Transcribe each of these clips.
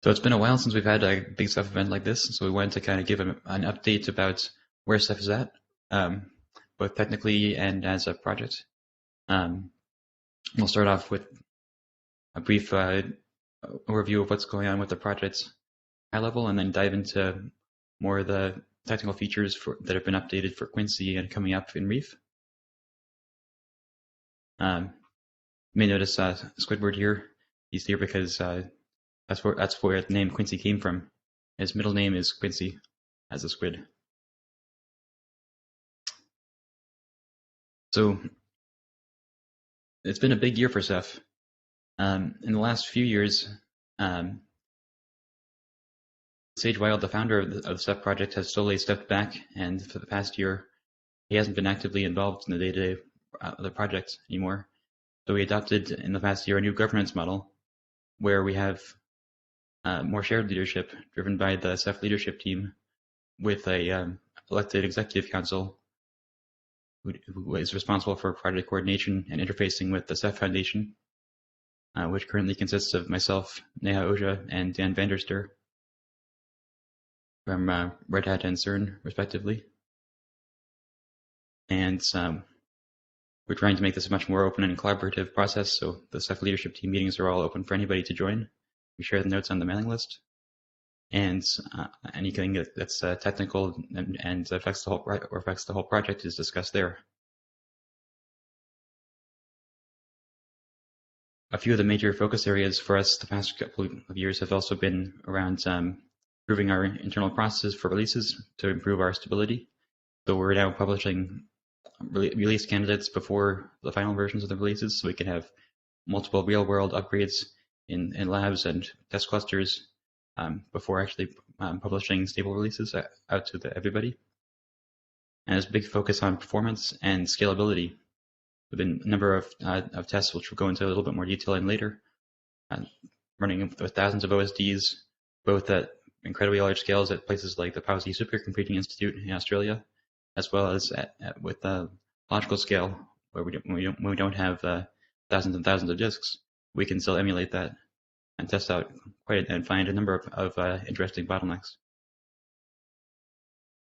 So it's been a while since we've had a big Ceph event like this, so we wanted to kind of give an update about where Ceph is at, both technically and as a project. We'll start off with a brief overview of what's going on with the project high level, and then dive into more of the technical features that have been updated for QUINCY and coming up in REEF. You may notice Squidward here. He's here because that's where the name QUINCY came from. His middle name is Quincy, as a squid. So it's been a big year for Ceph. In the last few years, Sage Wild, the founder of the Ceph project, has slowly stepped back, and for the past year, he hasn't been actively involved in the day-to-day of the project anymore. So we adopted in the past year a new governance model where we have more shared leadership driven by the Ceph leadership team with a elected executive council who is responsible for project coordination and interfacing with the Ceph Foundation, which currently consists of myself, Neha Oja, and Dan Vanderster from Red Hat and CERN, respectively. And we're trying to make this a much more open and collaborative process, so the Ceph leadership team meetings are all open for anybody to join. We share the notes on the mailing list, and anything that's technical and affects the whole project is discussed there. A few of the major focus areas for us the past couple of years have also been around improving our internal processes for releases to improve our stability. So we're now publishing release candidates before the final versions of the releases, so we can have multiple real-world upgrades in labs and test clusters before actually publishing stable releases out to everybody. And there's a big focus on performance and scalability. With a number of tests, which we'll go into a little bit more detail in later, running with thousands of OSDs, both at incredibly large scales at places like the Pausey Supercomputing Institute in Australia, as well as with a logical scale where we don't have thousands and thousands of disks. We can still emulate that and test out and find a number of interesting bottlenecks.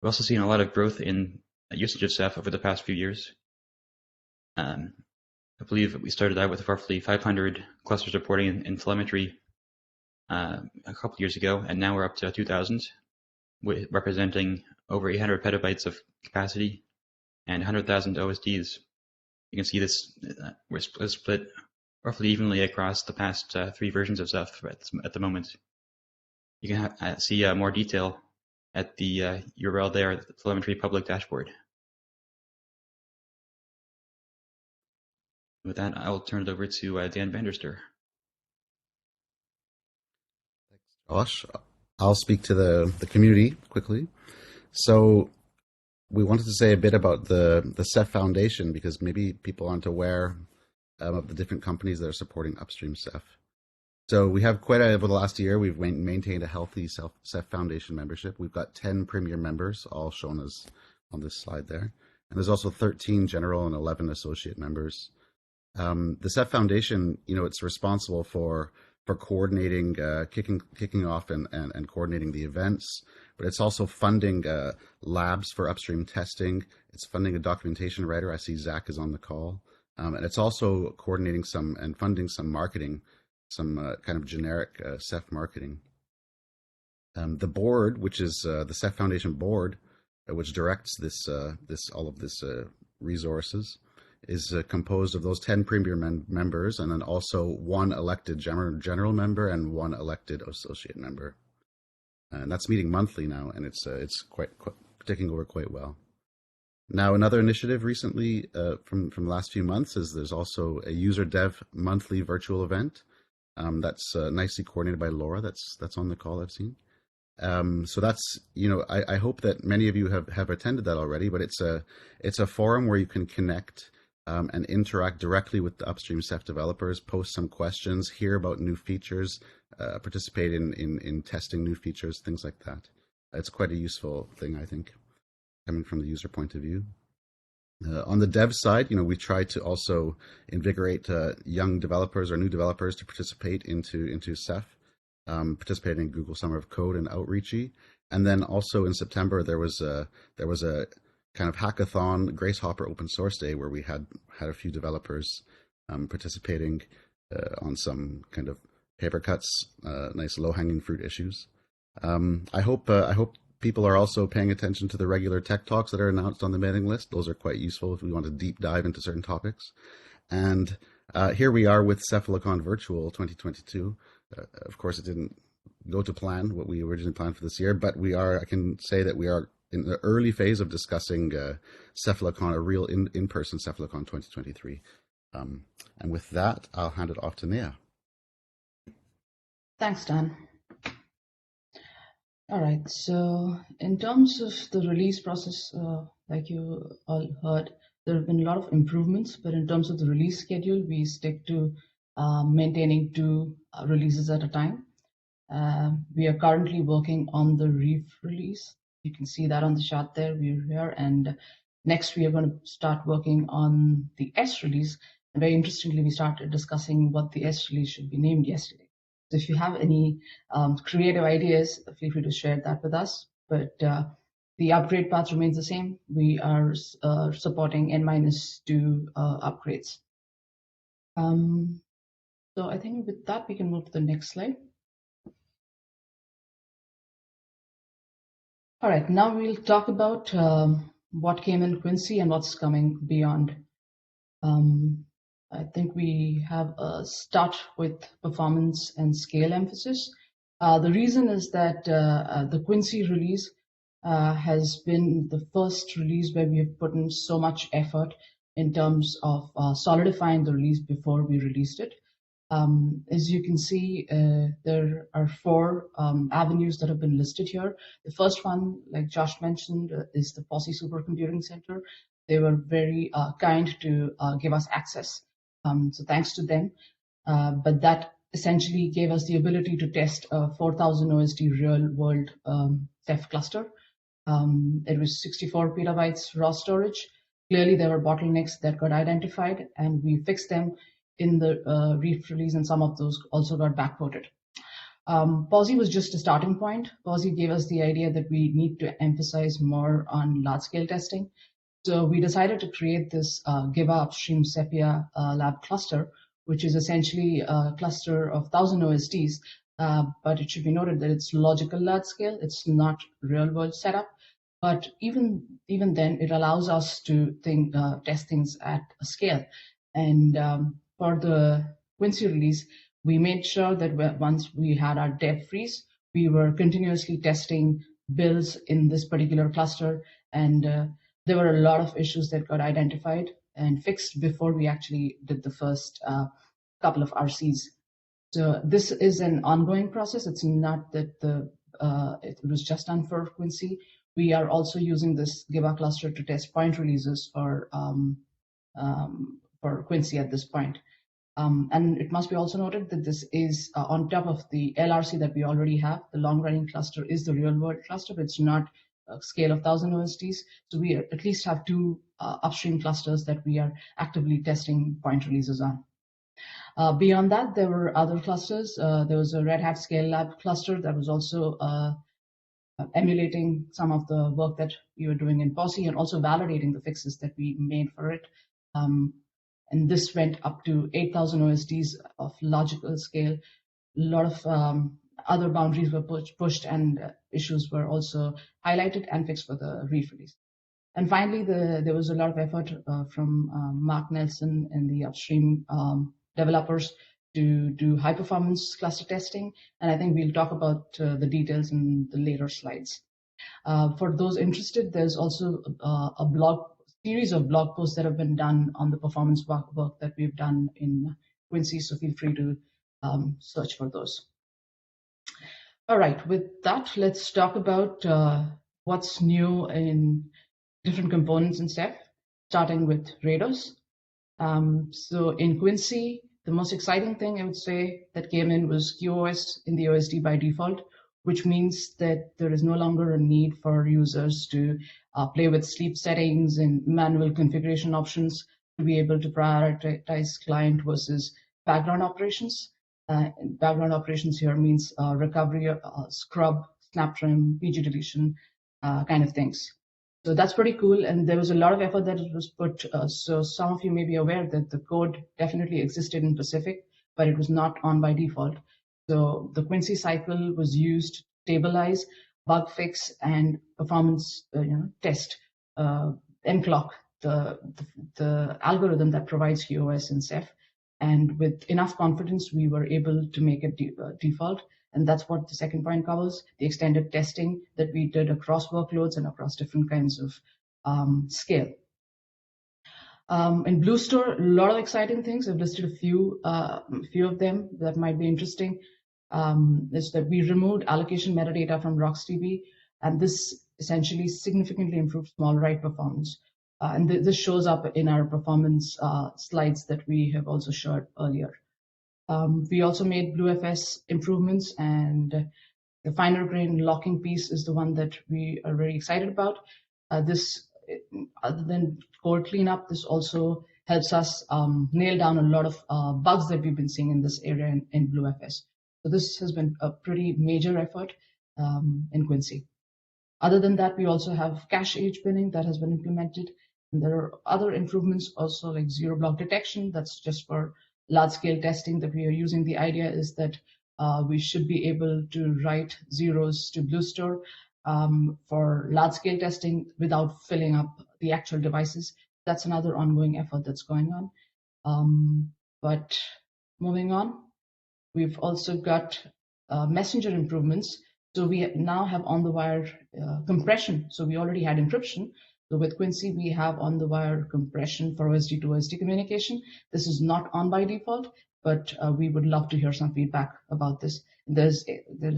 We've also seen a lot of growth in usage of Ceph over the past few years. I believe we started out with roughly 500 clusters reporting in telemetry a couple years ago, and now we're up to 2,000, representing over 800 petabytes of capacity and 100,000 OSDs. You can see this, we're split roughly evenly across the past 3 versions of Ceph at the moment. You can see more detail at the URL there, the telemetry public dashboard. With that, I will turn it over to Dan Vanderster. Thanks, Josh. I'll speak to the community quickly. So we wanted to say a bit about the Ceph Foundation, because maybe people aren't aware of the different companies that are supporting upstream Ceph. So we have over the last year, we've maintained a healthy Ceph Foundation membership. We've got 10 premier members, all shown as on this slide there. And there's also 13 general and 11 associate members. The Ceph Foundation, it's responsible for coordinating, kicking off and coordinating the events, but it's also funding labs for upstream testing. It's funding a documentation writer. I see Zach is on the call. And it's also coordinating and funding some marketing, some kind of generic Ceph marketing. The board, which is the Ceph Foundation board, which directs all of this resources, is composed of those 10 premier members, and then also 1 elected general member and 1 elected associate member. And that's meeting monthly now, and it's quite taking over quite well. Now, another initiative recently from the last few months is there's also a user dev monthly virtual event that's nicely coordinated by Laura. That's on the call I've seen. So that's, I hope that many of you have attended that already, but it's a forum where you can connect and interact directly with the upstream Ceph developers, post some questions, hear about new features, participate in testing new features, things like that. It's quite a useful thing, I think, coming from the user point of view. On the dev side, we try to also invigorate young developers or new developers to participate into Ceph. participating in Google Summer of Code and Outreachy. And then also in September, there was a kind of hackathon, Grace Hopper Open Source Day, where we had a few developers participating on some kind of paper cuts, nice low-hanging fruit issues. I hope people are also paying attention to the regular tech talks that are announced on the mailing list. Those are quite useful if we want to deep dive into certain topics. And here we are with Cephalocon Virtual 2022. Of course, it didn't go to plan what we originally planned for this year, but I can say that we are in the early phase of discussing Cephalocon, a real in-person Cephalocon 2023. And with that, I'll hand it off to Nea. Thanks, Dan. All right, so in terms of the release process, like you all heard, there have been a lot of improvements, but in terms of the release schedule, we stick to maintaining 2 releases at a time. We are currently working on the REEF release. You can see that on the chart there. We're here, and next we are going to start working on the S release. And very interestingly, we started discussing what the S release should be named yesterday. So if you have any creative ideas, feel free to share that with us. But the upgrade path remains the same. We are supporting N-2 upgrades. So I think with that, we can move to the next slide. All right, now we'll talk about what came in QUINCY and what's coming beyond. I think we have a start with performance and scale emphasis. The reason is that the QUINCY release has been the first release where we have put in so much effort in terms of solidifying the release before we released it. As you can see, there are 4 avenues that have been listed here. The first one, like Josh mentioned, is the POSI Supercomputing Center. They were very kind to give us access. So thanks to them. But that essentially gave us the ability to test a 4,000 OSD real-world Ceph cluster. It was 64 petabytes raw storage. Clearly, there were bottlenecks that got identified, and we fixed them in the REEF release, and some of those also got backported. POSI was just a starting point. POSI gave us the idea that we need to emphasize more on large-scale testing. So we decided to create this GIBA upstream Sepia lab cluster, which is essentially a cluster of 1,000 OSDs, but it should be noted that it's logical large scale. It's not real-world setup. But even then, it allows us to test things at a scale. And for the QUINCY release, we made sure that once we had our dev freeze, we were continuously testing builds in this particular cluster, and there were a lot of issues that got identified and fixed before we actually did the first couple of RCs. So this is an ongoing process. It's not that it was just done for QUINCY. We are also using this GIBA cluster to test point releases for QUINCY at this point. And it must be also noted that this is on top of the LRC that we already have. The long-running cluster is the real-world cluster, but it's not a scale of 1,000 OSDs. So we at least have 2 upstream clusters that we are actively testing point releases on. Beyond that, there were other clusters. There was a Red Hat Scale Lab cluster that was also emulating some of the work that we were doing in POSI and also validating the fixes that we made for it. And this went up to 8,000 OSDs of logical scale. A lot of other boundaries were pushed, and issues were also highlighted and fixed for the REEF release. And finally, there was a lot of effort from Mark Nelson and the upstream developers to do high performance cluster testing. And I think we'll talk about the details in the later slides. For those interested, there's also a series of blog posts that have been done on the performance work that we've done in QUINCY, so feel free to search for those. All right, with that, let's talk about what's new in different components in Ceph, starting with RADOS. So in QUINCY, the most exciting thing I would say that came in was QoS in the OSD by default, which means that there is no longer a need for users to play with sleep settings and manual configuration options to be able to prioritize client versus background operations. Background operations here means recovery, scrub, snap trim, PG deletion, kind of things. So that's pretty cool, and there was a lot of effort that was put. So some of you may be aware that the code definitely existed in Pacific, but it was not on by default. So the QUINCY cycle was used to stabilize, bug fix, and performance test mClock, the algorithm that provides QoS and Ceph. And with enough confidence, we were able to make it default. And that's what the second point covers, the extended testing that we did across workloads and across different kinds of scale. In BlueStore, a lot of exciting things. I've listed a few of them that might be interesting. Is that we removed allocation metadata from RocksDB, and this essentially significantly improved small write performance. And this shows up in our performance slides that we have also shared earlier. We also made BlueFS improvements, and the finer grain locking piece is the one that we are very excited about. This, other than code cleanup, this also helps us nail down a lot of bugs that we've been seeing in this area in BlueFS. So this has been a pretty major effort in QUINCY. Other than that, we also have cache age binning that has been implemented. And there are other improvements also, like zero block detection. That's just for large scale testing that we are using. The idea is that we should be able to write zeros to BlueStore for large scale testing without filling up the actual devices. That's another ongoing effort that's going on. But moving on, we've also got messenger improvements. So we now have on-the-wire compression. So we already had encryption. So with QUINCY, we have on-the-wire compression for OSD to OSD communication. This is not on by default, but we would love to hear some feedback about this. There's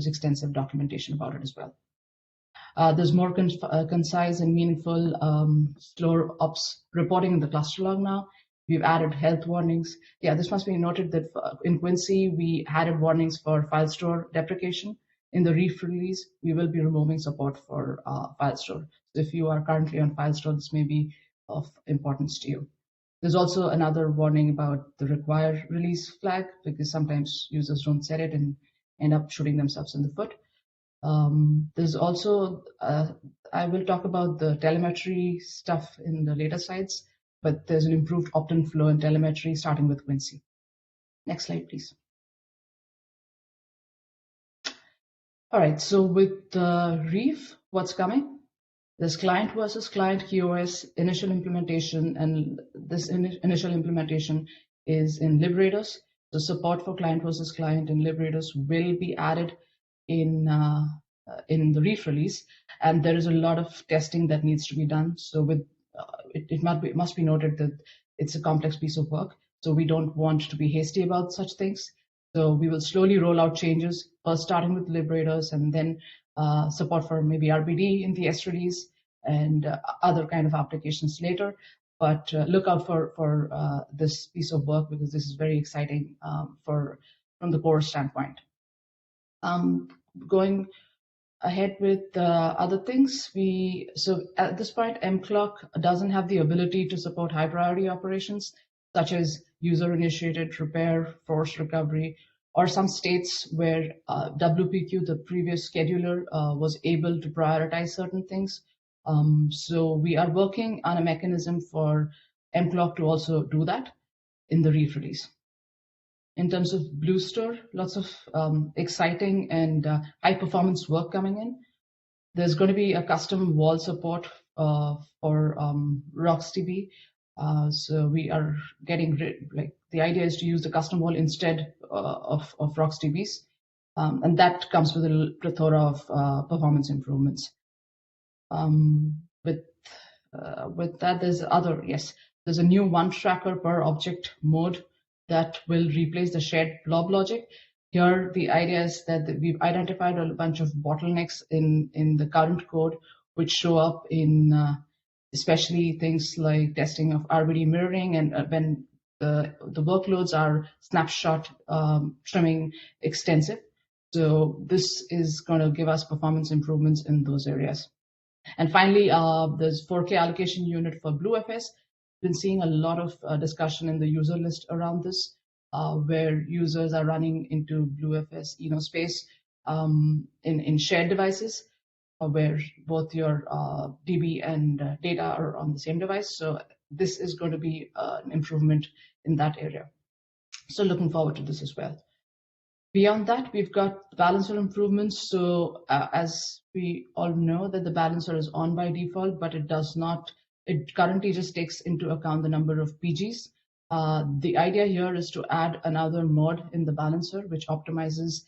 extensive documentation about it as well. There's more concise and meaningful slower ops reporting in the cluster log now. We've added health warnings. Yeah, this must be noted that in QUINCY, we added warnings for file store deprecation. In the REEF release, we will be removing support for file store. So if you are currently on file store, this may be of importance to you. There's also another warning about the require release flag, because sometimes users don't set it and end up shooting themselves in the foot. There's also, I will talk about the telemetry stuff in the later slides, but there's an improved opt-in flow in telemetry starting with QUINCY. Next slide, please. All right, so with the REEF, what's coming? There's client versus client QoS initial implementation, and this initial implementation is in LibRADOS. The support for client versus client in LibRADOS will be added in the REEF release, and there is a lot of testing that needs to be done. So with it must be noted that it's a complex piece of work, so we don't want to be hasty about such things. So we will slowly roll out changes, first starting with LibRADOS, and then support for maybe RBD in the S release and other kind of applications later. But look out for this piece of work, because this is very exciting from the core standpoint. Going ahead with other things, so at this point, mClock doesn't have the ability to support high priority operations, such as user-initiated repair, forced recovery, or some states where WPQ, the previous scheduler, was able to prioritize certain things. So we are working on a mechanism for mClock to also do that in the REEF release. In terms of BlueStore, lots of exciting and high-performance work coming in. There's going to be a custom wall support for RocksDB. So we are getting the idea is to use the custom wall instead of RocksDBs, and that comes with a plethora of performance improvements. With that, there's a new one tracker per object mode that will replace the shared blob logic. Here, the idea is that we've identified a bunch of bottlenecks in the current code, which show up in especially things like testing of RBD mirroring, and when the workloads are snapshot trimming extensive. So this is going to give us performance improvements in those areas. And finally, there's 4K allocation unit for BlueFS. Been seeing a lot of discussion in the user list around this. where users are running into BlueFS space in shared devices, where both your DB and data are on the same device. So this is going to be an improvement in that area. So looking forward to this as well. Beyond that, we've got balancer improvements. So as we all know that the balancer is on by default, but it does not, it currently just takes into account the number of PGs. The idea here is to add another mode in the balancer, which optimizes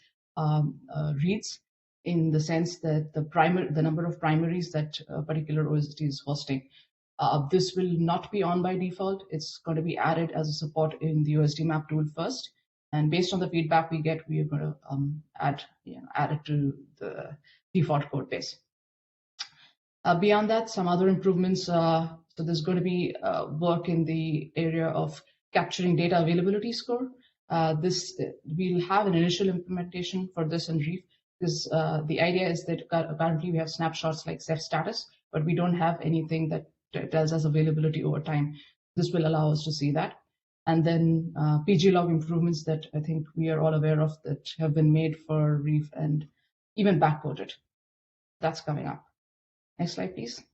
reads in the sense that the number of primaries that a particular OST is hosting. This will not be on by default. It's going to be added as a support in the OSD map tool first. And based on the feedback we get, we are going to add it to the default code base. Beyond that, some other improvements. So there's going to be work in the area of capturing data availability score. We'll have an initial implementation for this in REEF, because the idea is that currently we have snapshots like Ceph status, but we don't have anything that tells us availability over time. This will allow us to see that. And then PG log improvements that I think we are all aware of that have been made for REEF and even backported. That's coming up. Next slide, please.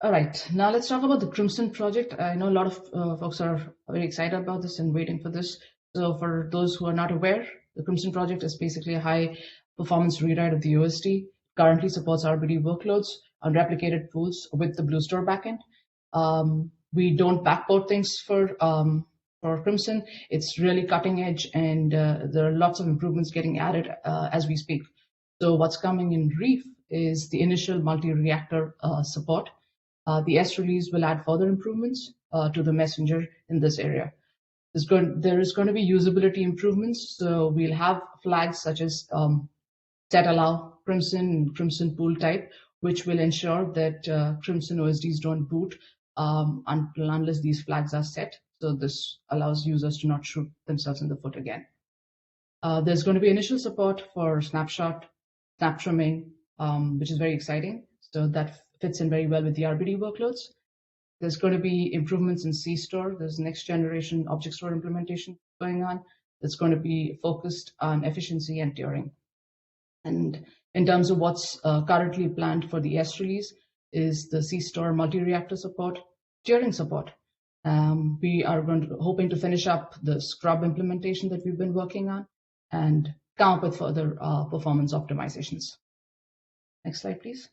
All right, now let's talk about the Crimson project. I know a lot of folks are very excited about this and waiting for this. So for those who are not aware, the Crimson project is basically a high performance rewrite of the OSD. Currently supports RBD workloads on replicated pools with the BlueStore backend. We don't backport things for Crimson. It's really cutting edge, and there are lots of improvements getting added as we speak. So what's coming in REEF is the initial multi-reactor support. The S release will add further improvements to the messenger in this area. There is going to be usability improvements. So we'll have flags such as set allow Crimson and Crimson pool type, which will ensure that Crimson OSDs don't boot unless these flags are set. So this allows users to not shoot themselves in the foot again. There's going to be initial support for snapshot, snap trimming, which is very exciting. So that fits in very well with the RBD workloads. There's going to be improvements in C-Store. There's next generation object store implementation going on that's going to be focused on efficiency and tiering. And in terms of what's currently planned for the S release is the C-Store multi-reactor support, tiering support. We are hoping to finish up the scrub implementation that we've been working on and come up with further performance optimizations. Next slide, please.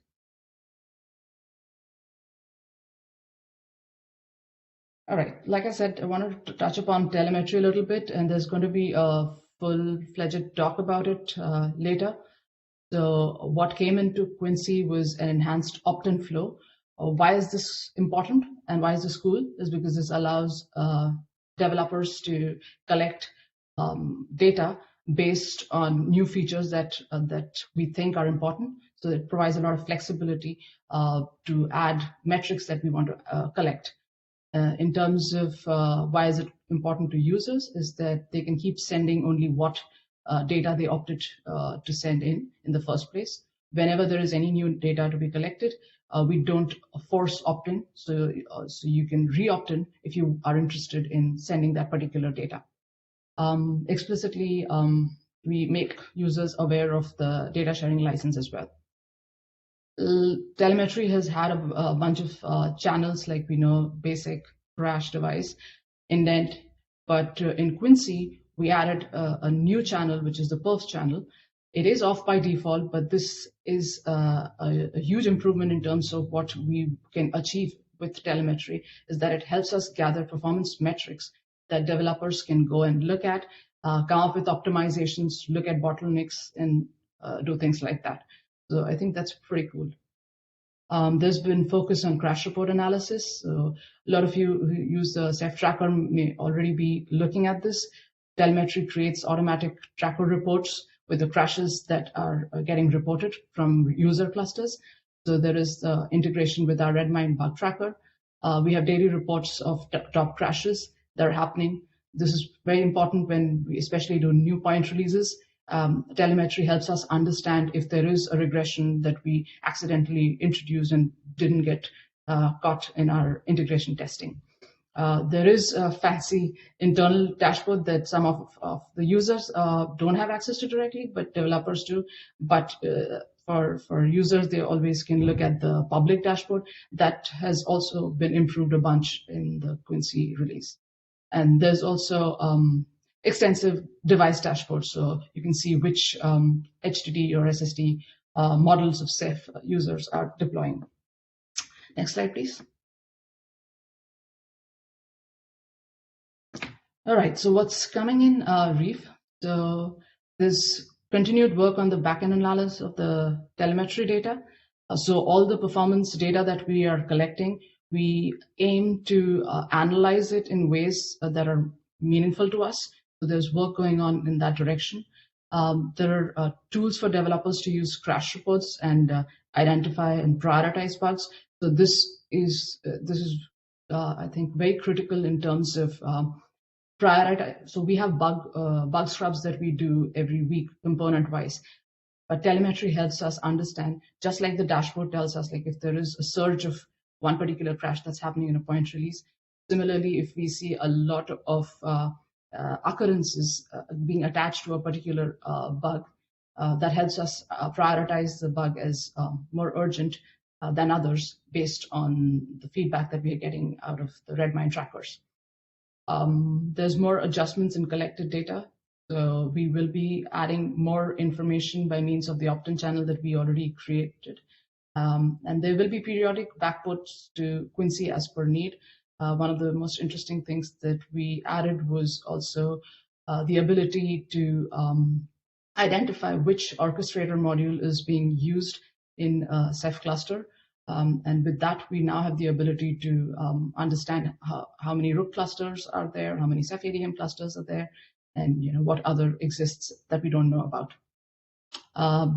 All right, like I said, I wanted to touch upon telemetry a little bit, and there's going to be a full-fledged talk about it later. So what came into QUINCY was an enhanced opt-in flow. Why is this important and why is this cool? Is because this allows developers to collect data based on new features that we think are important. So it provides a lot of flexibility to add metrics that we want to collect. In terms of why is it important to users is that they can keep sending only what data they opted to send in the first place. Whenever there is any new data to be collected, we don't force opt-in, so you can re-opt-in if you are interested in sending that particular data. Explicitly, we make users aware of the data sharing license as well. Telemetry has had a bunch of channels, like we know, basic, crash, device, indent, but in QUINCY, we added a new channel, which is the perf channel. It is off by default, but this is a huge improvement in terms of what we can achieve with telemetry, is that it helps us gather performance metrics that developers can go and look at, come up with optimizations, look at bottlenecks, and do things like that. So I think that's pretty cool. There's been focus on crash report analysis. So a lot of you who use the Ceph tracker may already be looking at this. Telemetry creates automatic tracker reports with the crashes that are getting reported from user clusters. So there is the integration with our Redmine bug tracker. We have daily reports of top crashes that are happening. This is very important when we especially do new point releases. Telemetry helps us understand if there is a regression that we accidentally introduced and didn't get caught in our integration testing. There is a fancy internal dashboard that some of the users don't have access to directly, but developers do. But for users, they always can look at the public dashboard. That has also been improved a bunch in the QUINCY release. And there's also extensive device dashboards, so you can see which HDD or SSD models of Ceph users are deploying. Next slide, please. All right, so what's coming in REEF? So there's continued work on the backend analysis of the telemetry data. So all the performance data that we are collecting, we aim to analyze it in ways that are meaningful to us. So there's work going on in that direction. There are tools for developers to use crash reports and identify and prioritize bugs. So this is I think very critical in terms of prioritize. So we have bug scrubs that we do every week, component wise. But telemetry helps us understand, just like the dashboard tells us, like if there is a surge of one particular crash that's happening in a point release. Similarly, if we see a lot of occurrences being attached to a particular bug, that helps us prioritize the bug as more urgent than others based on the feedback that we are getting out of the Redmine trackers. There's more adjustments in collected data. So we will be adding more information by means of the opt-in channel that we already created. And there will be periodic backports to QUINCY as per need. One of the most interesting things that we added was also the ability to identify which orchestrator module is being used in a Ceph cluster. And with that, we now have the ability to understand how many ROOK clusters are there, how many CEPHADM clusters are there, and what other exists that we don't know about.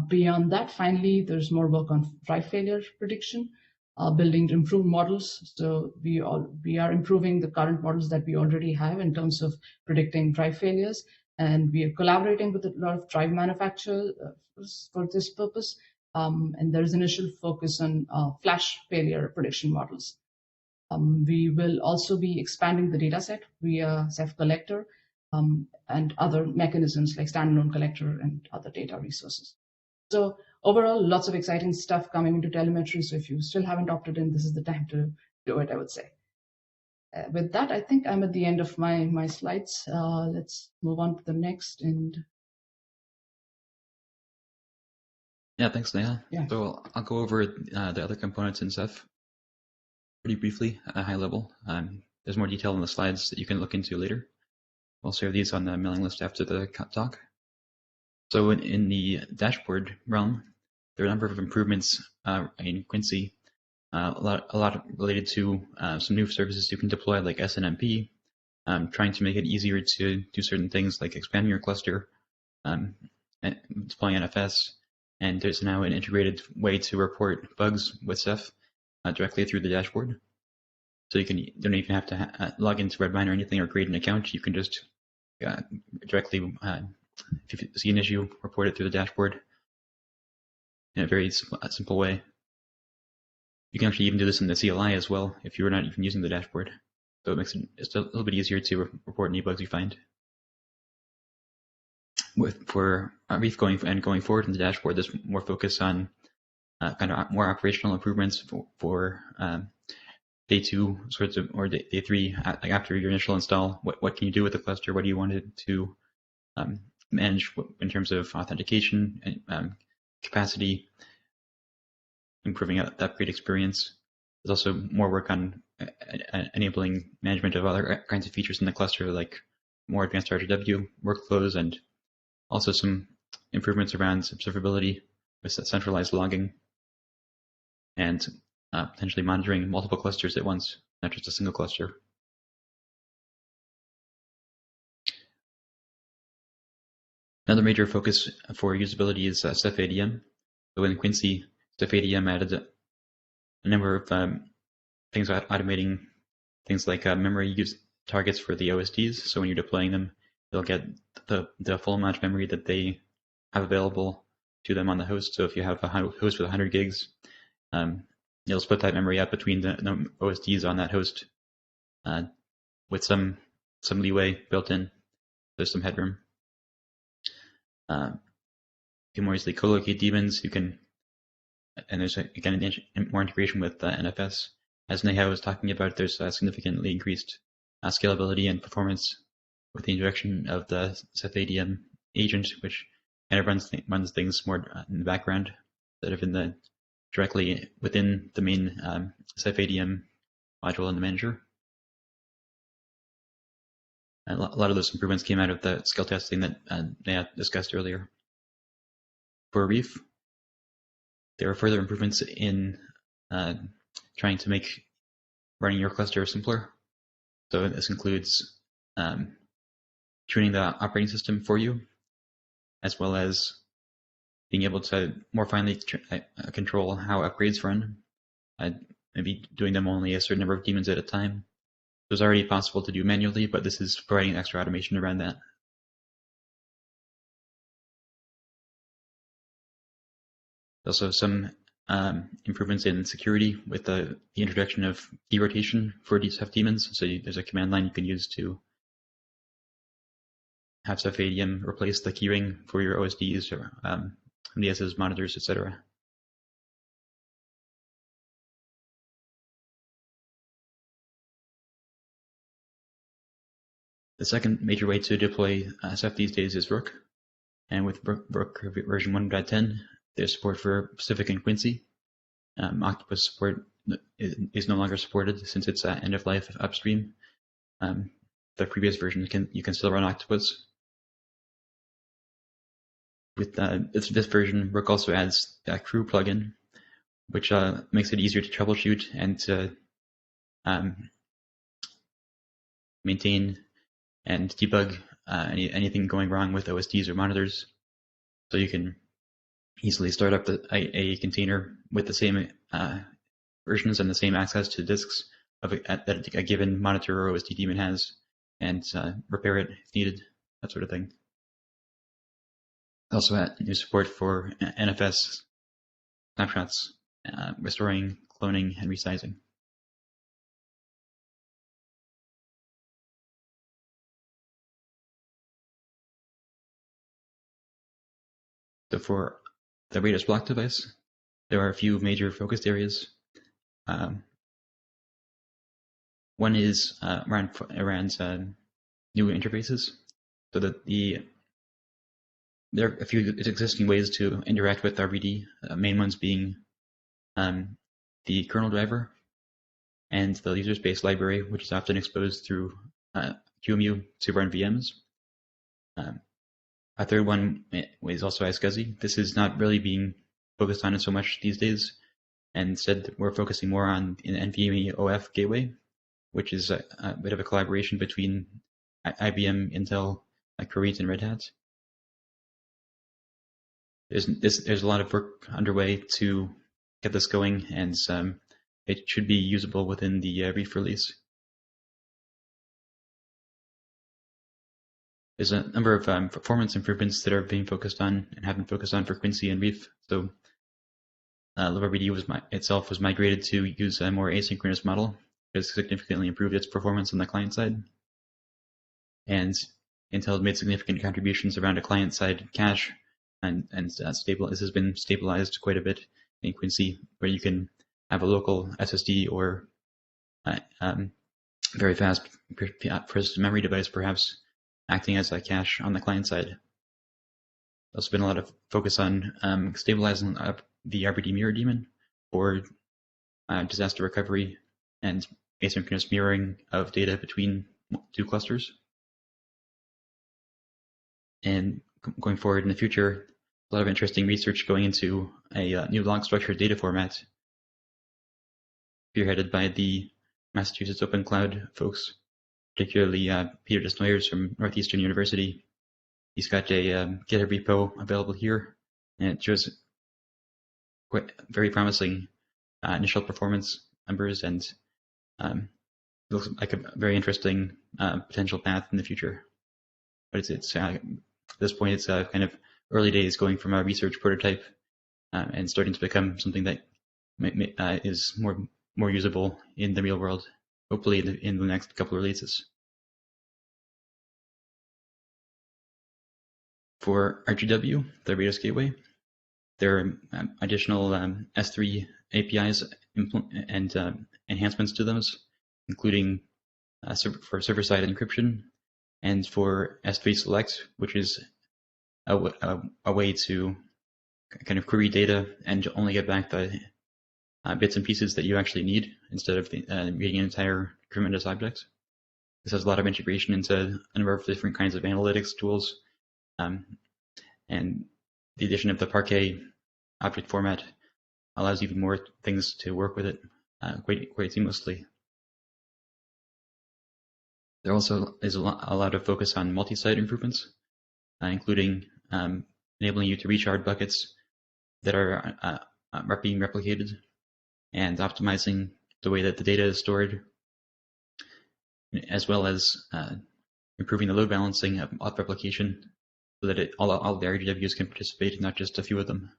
Beyond that, finally, there's more work on drive failure prediction, building improved models. So we are improving the current models that we already have in terms of predicting drive failures, and we are collaborating with a lot of drive manufacturers for this purpose. And there's initial focus on flash failure prediction models. We will also be expanding the dataset via Ceph Collector and other mechanisms like standalone collector and other data resources. So overall, lots of exciting stuff coming into telemetry. So if you still haven't opted in, this is the time to do it, I would say. With that, I think I'm at the end of my slides. Let's move on to the next. And yeah, thanks, Neha. Yeah. So I'll go over the other components in Ceph pretty briefly at a high level. There's more detail in the slides that you can look into later. I'll share these on the mailing list after the talk. So in the dashboard realm, there are a number of improvements in QUINCY, a lot related to some new services you can deploy like SNMP, trying to make it easier to do certain things like expanding your cluster, and deploying NFS, and there's now an integrated way to report bugs with Ceph directly through the dashboard. So you don't even have to log into Redmine or anything or create an account. You can just directly, if you see an issue, report it through the dashboard in a very simple way. You can actually even do this in the CLI as well if you're not even using the dashboard. So it makes it just a little bit easier to report any bugs you find. For REEF going forward in the dashboard, there's more focus on kind of more operational improvements for day 2 sorts of, or day 3, like after your initial install. What can you do with the cluster? What do you want it to manage in terms of authentication and capacity, improving the upgrade experience. There's also more work on enabling management of other kinds of features in the cluster, like more advanced RGW workflows, and also some improvements around observability with centralized logging and potentially monitoring multiple clusters at once, not just a single cluster. Another major focus for usability is CEPHADM. So in QUINCY, CEPHADM added a number of things automating things like memory use targets for the OSDs. So when you're deploying them, they'll get the full amount of memory that they have available to them on the host. So if you have a host with 100 gigs, You'll split that memory up between the OSDs on that host with some leeway built in. There's some headroom. You can more easily co-locate daemons. You can, and there's again more integration with NFS. As Neha was talking about, there's significantly increased scalability and performance with the introduction of the CEPHADM agent, which kind of runs things more in the background instead of in the directly within the main CEPHADM module in the manager. A lot of those improvements came out of the scale testing that Neha discussed earlier. For REEF, there are further improvements in trying to make running your cluster simpler. So this includes tuning the operating system for you, as well as being able to more finely control how upgrades run, maybe doing them only a certain number of daemons at a time. It was already possible to do manually, but this is providing extra automation around that. Also some improvements in security with the introduction of key rotation for CEPH daemons. So there's a command line you can use to have CEPHADM replace the keyring for your OSDs or MDSs, monitors, etc. The second major way to deploy Ceph these days is ROOK. And with ROOK version 1.10, there's support for Pacific and QUINCY. Octopus support is no longer supported since it's end of life upstream. The previous version you can still run Octopus. With this version, ROOK also adds a crew plugin, which makes it easier to troubleshoot and to maintain and debug anything going wrong with OSDs or monitors. So you can easily start up a container with the same versions and the same access to disks that a given monitor or OSD daemon has, and repair it if needed, that sort of thing. Also had new support for NFS snapshots, restoring, cloning, and resizing. So for the RADOS block device, there are a few major focused areas. One is around new interfaces, so that there are a few existing ways to interact with RBD, main ones being the kernel driver and the user space library, which is often exposed through QEMU superrun VMs. A third one is also iSCSI. This is not really being focused on so much these days, and instead we're focusing more on an NVMe OF gateway, which is a bit of a collaboration between IBM, Intel, Corete, and Red Hat. There's a lot of work underway to get this going, and it should be usable within the REEF release. There's a number of performance improvements that are being focused on and have been focused on for QUINCY and REEF. So LibRBD itself was migrated to use a more asynchronous model. It has significantly improved its performance on the client side. And Intel made significant contributions around a client-side cache, and this has been stabilized quite a bit in QUINCY, where you can have a local SSD or very fast persistent memory device, perhaps, acting as a cache on the client side. There's also been a lot of focus on stabilizing the RBD mirror daemon for disaster recovery and asynchronous mirroring of data between two clusters. And going forward in the future, a lot of interesting research going into a new log structured data format spearheaded by the Massachusetts Open Cloud folks, particularly Peter Desnoyers from Northeastern University. He's got a GitHub repo available here, and it shows very promising initial performance numbers, and looks like a very interesting potential path in the future. But it's at this point, it's kind of early days, going from a research prototype and starting to become something that is more usable in the real world, hopefully in the next couple of releases. For RGW, the RADOS gateway, there are additional S3 APIs and enhancements to those, including for server-side encryption, and for S3 select, which is a way to kind of query data and only get back the bits and pieces that you actually need instead of reading an entire tremendous object. This has a lot of integration into a number of different kinds of analytics tools, and the addition of the Parquet object format allows even more things to work with it quite seamlessly. There also is a lot of focus on multi-site improvements, including enabling you to reshard buckets that are being replicated, and optimizing the way that the data is stored, as well as improving the load balancing of auth replication so that all the RGWs can participate, not just a few of them.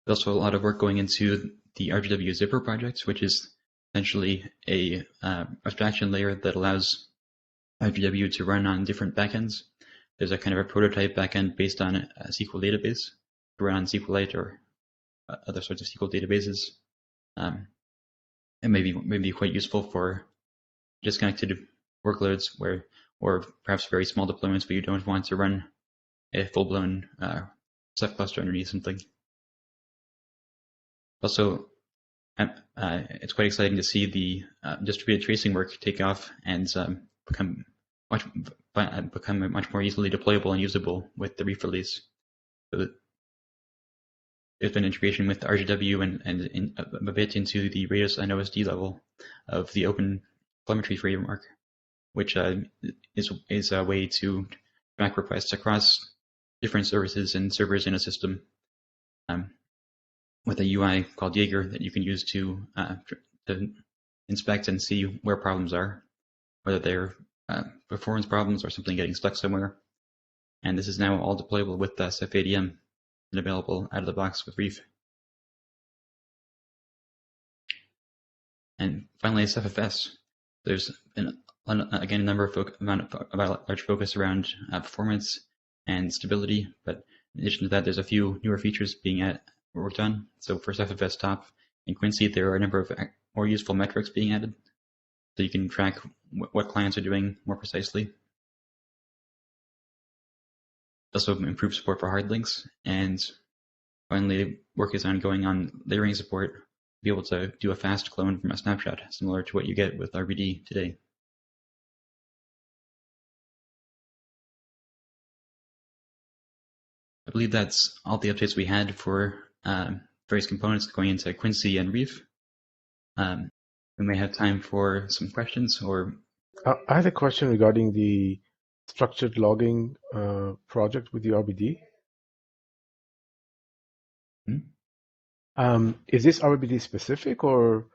There's also a lot of work going into the RGW zipper project, which is essentially a abstraction layer that allows RGW to run on different backends. There's a kind of a prototype backend based on a SQL database to run on SQLite or other sorts of SQL databases. It may be quite useful for disconnected workloads or perhaps very small deployments where you don't want to run a full-blown Ceph cluster underneath something. Also, it's quite exciting to see the distributed tracing work take off and become much more easily deployable and usable with the REEF release. So there's been integration with the RGW and a bit into the RADOS and OSD level of the open telemetry framework, which is a way to track requests across different services and servers in a system, with a UI called Jaeger that you can use to inspect and see where problems are, whether they're performance problems or something getting stuck somewhere. And this is now all deployable with CEPHADM and available out of the box with REEF. And finally, CEPHFS. There's been, again, a number of large focus around performance and stability, but in addition to that, there's a few newer features being worked on. So for CEPHFS top in QUINCY, there are a number of more useful metrics being added, so you can track what clients are doing more precisely. Also improve support for hard links, and finally, work is ongoing on layering support to be able to do a fast clone from a snapshot, similar to what you get with RBD today. I believe that's all the updates we had for various components going into QUINCY and REEF. We may have time for some questions or... I had a question regarding the structured logging project with the RBD. Is this RBD specific, or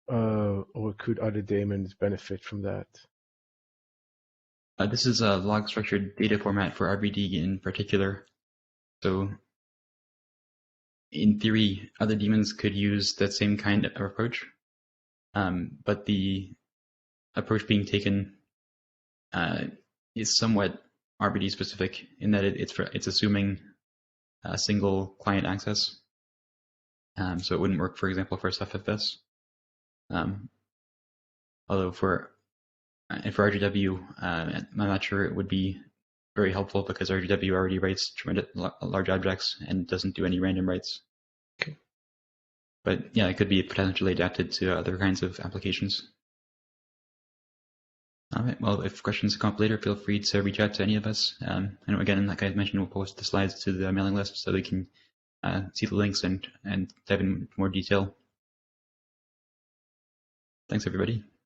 could other daemons benefit from that? This is a log structured data format for RBD in particular. So in theory, other daemons could use that same kind of approach, but the approach being taken is somewhat RBD specific in that it's assuming a single client access. So it wouldn't work, for example, for CEPHFS. Although for RGW, I'm not sure it would be very helpful because RGW already writes large objects and doesn't do any random writes. Okay. But yeah, it could be potentially adapted to other kinds of applications. All right, well, if questions come up later, feel free to reach out to any of us. And again, like I mentioned, we'll post the slides to the mailing list so they can see the links and dive in more detail. Thanks, everybody.